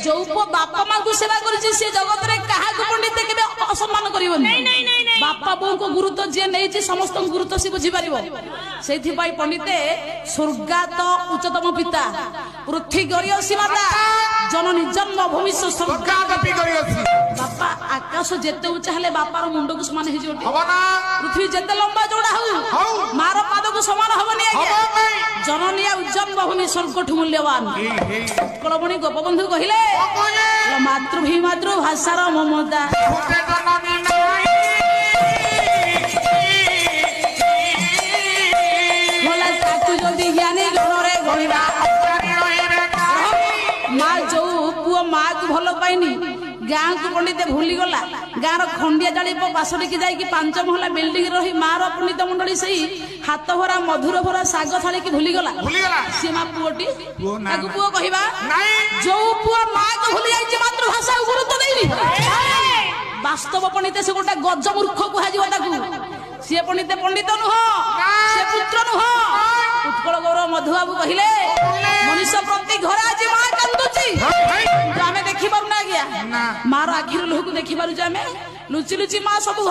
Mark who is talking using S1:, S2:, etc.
S1: जो बापा माँ को सेवा कर जगत में क्या पंडित के असम्मान कर बापा बो को गुरुत्व जी नहीं समस्त गुरुत्व सी बुझीपर से पंडिते स्वर्गात उच्चतम पिता पृथ्वी गरीयसी माता जननी जन्मभूमि बापा आकाश जिते उच्चा हेले बापार मुंड को समान पृथ्वी जिते लंबा चौड़ा हो मार पाद को समान हेनी जननी जन्मभूमि स्वर्ग ठू मूल्यवान कलमणि गोपबंधु कहले मातृभूमि मातृभाषार ममता ज्ञानी गणरे गणिबा माँ जो पुओ माँ को भल पाइनी गाँ को पंडित भूली गला गाँव खंडिया जाली बासटी जाकि 5 महला बिल्डिंग रही माँ पंडित मंडली से हाथ भरा मधुर भरा साग थाली की भूली गला सी माँ पुओटी पुओ कहवा जो पुओ माँ को भूली जाइए मातृभाषा गुरुत्व देनी वास्तव पंडित से गोटे गज मूर्ख कह सी पंडित पंडित नुह से पुत्र नुह उत्कल गौरव मधुबाबू कहले मनुष्य प्रति घर आज माँ कांदुची आमे देखि पारुना आज्ञा मार आखिर लोक देखि पारुछ आमे लुचि लुचि माँ सब घर